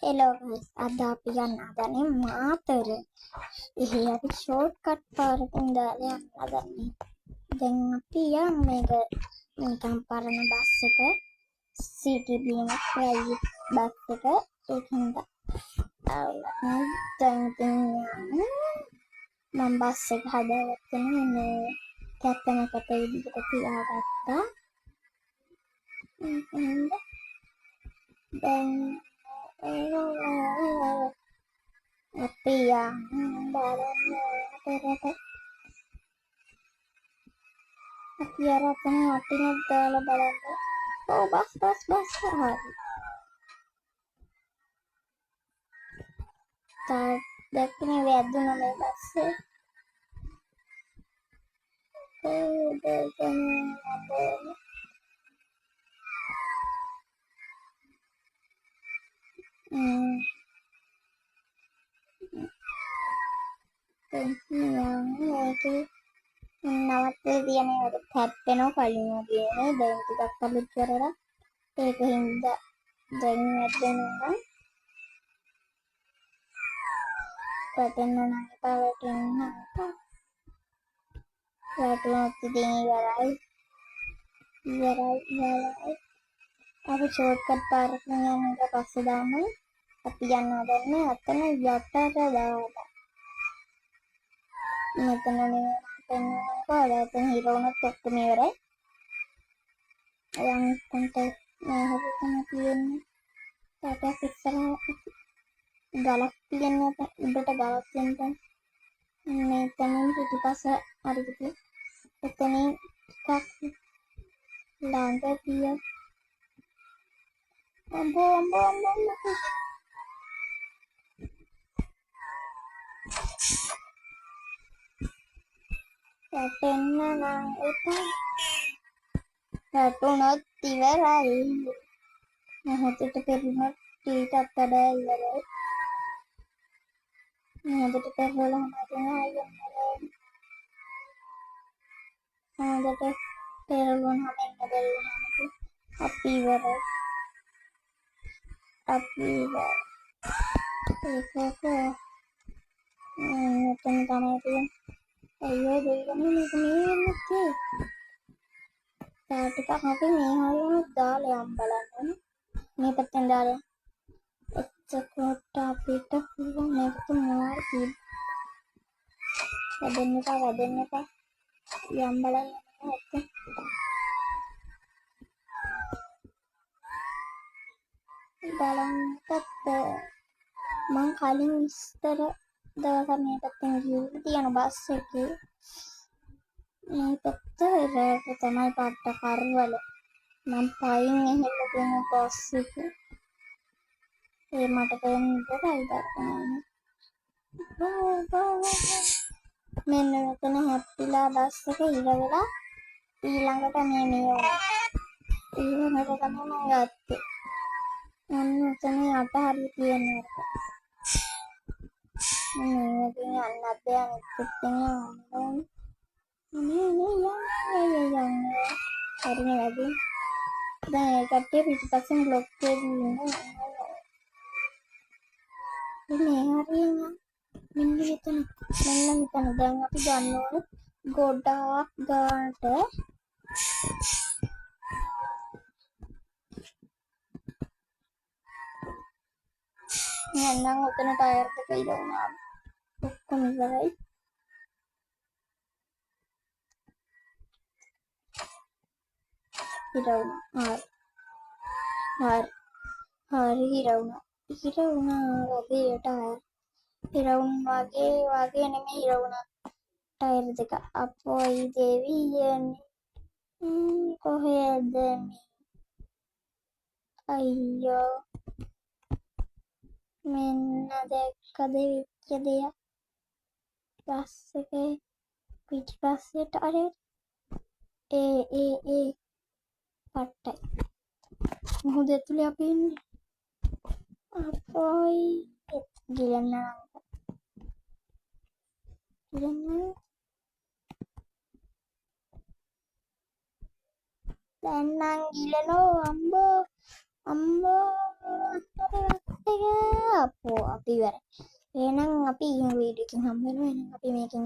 Hello guys, ada අපි යන්න හදන්නේ මාතර. එහි අපි ෂෝට්කට් පාරකින් දාලා යන්න හදන්නේ. දැන් අපි යන් මේක නිකන් පරණ බස් එක සිටි බීම ප්‍රයිවට් බස් එක ඒකින්ද දැන් මම බස් එක හදාගත්තම මේ කැප්ටනකට විදිහට තියාගත්තා. දැන් අපි යන් බලන්න පෙරට අපි අර අපේ වටිනක් දාලා බලන්න. ඔව් බස් හරි. දැක්කනේ වැදුනා මේ බස් එක. නවත්තේ තියන්නේ අර හැප්පෙනවා කලින් වගේ නේ. දැන් ටිකක් අලුත් කරලා ඒකින්ද දැන් වැටෙනවා. වැටෙන්න නම් එපා වැටුණොත් ඉතින් ඉවරයි. අපි ෂෝට්කට් පාරකින් යන එක පස්සේ දාමු. අපි යන්න හදන්නේ අතන යටට දාලා. මෙතන එතන හිරවුණත් ඔක්කොම ඉවරයි. අයන් කොන්ට මේ හදන්න තියෙන්නේ. තාටක් ඉස්සරහ ගලක් තියෙනවා උඩට ගලක් තියෙනවා. මෙතනින් පිටිපස්ස හරියට එතනින් ටිකක් ළඟ තිය. අම්බෝ වැටෙන්න නම් එපා. වැටුණොත් ඉවරයි. මොහොතට පෙරුණොත් ඊටත් වඩා ඉවරයි. මොහොතට පෙරවලා හොඳට පෙරවුණාම අපි ඉවරයි. ඒක මෙතන තමයි තියෙන්නේ. අයියෝ දෙවියනේ මේක මේ ටිකක් අපි මේ හරියට දාලා යම් බලන්න. මේ පැත්තෙන් දාලා එච්චකොට අපිට පුළුවන් මේක මොනවද කියන්නේ. වැදෙන්න එපා. යම් බලන්න නැත්නම් බලන්නත් මං කලින් විස්තර දවසක් මේ පැත්තෙන් ගිහින් තියෙන බස් එකේ මේ පැත්ත රෑට තමයි පාට කරවල මම පයින් එහෙම තියෙන බස් එක ඒ මට දෙන්නයි දක්වන්නේ. මෙන්න මෙතන හැප්පිලා බස් එක ඉර වෙලා ඊළඟට මේ ඊළඟට තමයි මම ගත්තේ. මෙතන යට හරි තියෙනවා. මේකෙන් යන්නත් බෑ ඉතින් හරිනේ වැඩි. දැන් ඒ කට්ටිය පිටිපස්සෙන් බ්ලොක් එකේ ඉන්නවා. මේ හරියන මෙන්න මෙතන දැන් අපි ගන්න ඕනේ ගොඩාක් ගානට යන්නම් ඔතන ටයර් දෙක ඉරවුණා. ඔක්කොම ඉවරයි. ඉරවුණා. හරි ඉරවුණා වගේ ටයර්. ඉරවුණා වගේ නෙමෙයි ඉරවුණා ටයර් දෙක. අපෝයි දෙවියනේ. කොහෙද මේ? අයියෝ. මෙන්න දැක්කද වෙච්ච දෙයක්. බස් එකේ පිටිපස්සට අර ඒ පට්ටයි. මොහොත ඇතුලේ අපි ඉන්නේ. අපෝයි ගිලන්න දැන් නම් ගිලනෝ අම්බෝ අම්බෝ අපෝ අපි ඉවරයි. එහෙනම් අපි ඊළඟ වීඩියෝ එකකින් හම්බ වෙනවා. එහෙනම් අපි මේකෙන්